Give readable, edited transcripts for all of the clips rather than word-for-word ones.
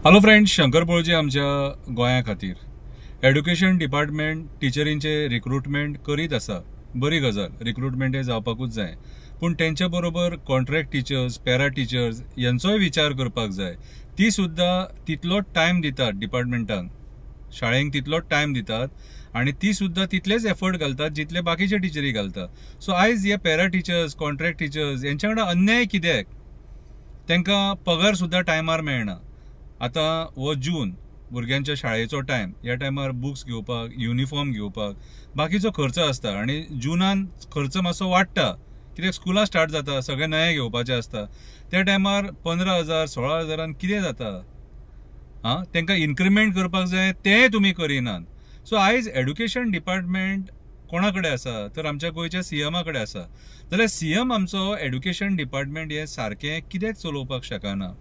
Hello friends, Shankar पळजी आमच्या गोंया खातीर एड्युकेशन डिपार्टमेंट टिचरींचे रिक्रुटमेंट करीत आसा. बरी गजाल, रिक्रुटमेंट हे जावपाकूच जाय. पूण तेंच्या बरोबर कॉन्ट्रॅक्ट टिचर्स, पॅरा टिचर्स यांचोय विचार करपाक जाय. ती सुद्धा तितलोच टायम दितात डिपार्टमेंटाक, शाळेंक तितलोच टायम दितात आणि ती सुद्धा तितलेच एफर्ट घालतात जितले बाकीचे टिचरी घालतात. सो आयज हे पॅरा टिचर्स, कॉन्ट्रॅक्ट टिचर्स यांच्या वांगडा अन्याय कित्याक? तांकां पगार सुद्धा टायमार मेळना. आता हो जून भुरग्यांच्या शाळेचो टायम, ह्या टायमार बुक्स घेवपाक, युनिफॉर्म घेवपाक बाकीचो खर्च आसता आणि जुनान खर्च मातसो वाडटा कित्याक स्कुलां स्टार्ट जाता, सगळे नये घेवपाचे आसता. त्या टायमार 15,000 16,000 कितें जाता? तांकां इन्क्रिमेंट करपाक जाय तेंय तुमी करिनात. सो आयज एड्युकेशन डिपार्टमेंट कोणा कडेन आसा तर आमच्या गोंयच्या सीएमा कडेन आसा. जाल्यार सीएम आमचो एड्युकेशन डिपार्टमेंट हे सारकें कित्याक चलोवपाक शकना?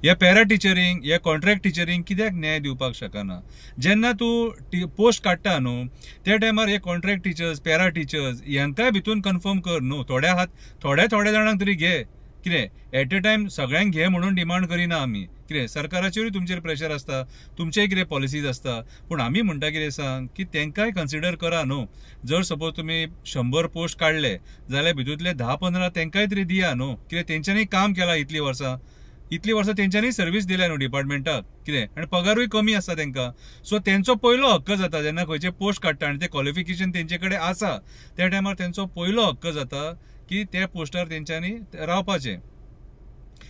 ह्या पॅरा टिचरींक, ह्या कॉन्ट्रॅक्ट टिचरींक कित्याक न्याय दिवपाक शकना? जेन्ना तूं पोस्ट काडटा न्हू, त्या टायमार हे कॉन्ट्रॅक्ट टिचर्स, पॅरा टिचर्स हांकांय भितून कन्फर्म कर न्हू. थोड्या जाणांक तरी घे. कितें एट अ टायम सगळ्यांक घे म्हणून डिमांड करिना आमी. कितें सरकाराचेरूय तुमचेर प्रेशर आसता, तुमचेय कितें पॉलिसीज आसता. पूण आमी म्हणटा कितें सांग की तांकांय कन्सिडर करा न्हू. जर सपोज तुमी 100 पोस्ट काडले जाल्यार भितूंतले 10-15 तांकांय तरी दिया न्हू. कितें तेंच्यांनी काम केलां इतलीं वर्सां तेंच्यांनी सर्व्हिस दिल्या न्हू डिपार्टमेंटाक. कितें आनी पगारूय कमी आसता तांकां. सो तेंचो पयलो हक्क जाता जेन्ना खंयचे पोस्ट काडटा आनी ते क्वॉलिफिकेशन तेंचे कडेन आसा त्या टायमार तेंचो पयलो हक्क जाता की त्या पोस्टार तेंच्यांनी रावपाचें.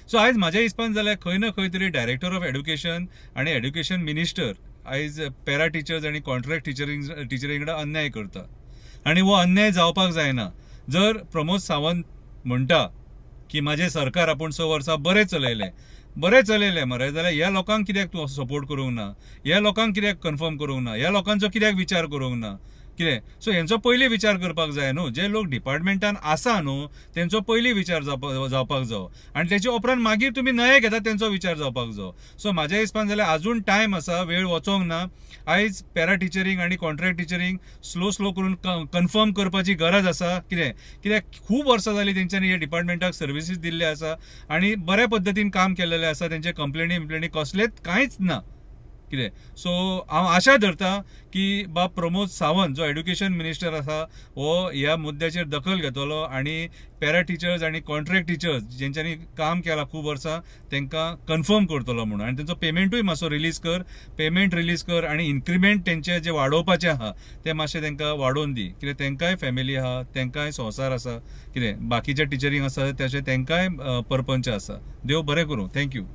सो आयज म्हाज्या हिसपान जाल्यार खंय ना खंय तरी डायरेक्टर ऑफ एड्युकेशन आणि एड्युकेशन मिनिस्टर आयज पॅरा टिचर्स आणि कॉन्ट्रॅक्ट टिचरींक कडेन अन्याय करता आणि हो अन्याय जावपाक जायना. जर प्रमोद सावंत म्हणटा की माझे सरकार आपण 6 वर्सां बरें चलयलें मरे, जाल्यार ह्या लोकांक कित्याक तूं सपोर्ट करूंक ना? ह्या लोकांक कित्याक कन्फर्म करूंक ना? ह्या लोकांचो कित्याक विचार करूंक ना? कितें सो हेंचो पयलीं विचार करपाक जाय न्हू. जे लोक डिपार्टमेंटान आसा न्हू तेंचो पयलीं विचार जावपाक जाय आनी तेच्या उपरांत मागीर तुमी नये घेता तेंचो विचार जावपाक जाय. सो म्हाज्या हिसपान जाल्यार आजून टायम आसा, वेळ वचोंक ना. आयज पॅरा टिचरींग आनी कॉन्ट्रॅक्ट टिचरींग स्लो करून कन्फर्म करपाची गरज आसा. कित्याक खूब वर्सां जालीं तेंच्यांनी हे डिपार्टमेंटाक सर्विसीस दिल्ले आसा आनी बऱ्या पद्दतीन काम केल्लेलें आसा. तेंचे कंप्लेनी कसलेच कांयच ना. कितें सो हांव आशा धरता की बाब प्रमोद सावंत जो एड्युकेशन मिनिस्टर आसा हो ह्या मुद्द्याचेर दखल घेतलो आणि पॅरा टिचर्स आणि कॉन्ट्रॅक्ट टिचर्स जेंच्यांनी काम केलां खूब वर्सां तांकां कन्फर्म करतलो म्हणून. आनी तेंचो पेमेंटूय मातसो रिलीज कर आणि इन्क्रिमेंट तेंचे जे वाडोवपाचें आहा तें मातशें तांकां वाडोवन दी. कित्याक तांकांय फॅमिली आहा, तांकांय संवसार आसा. कितें बाकीच्या टिचरींक आसा तशें तांकांय परपंच आसा. देव बरें करूं. थँक्यू.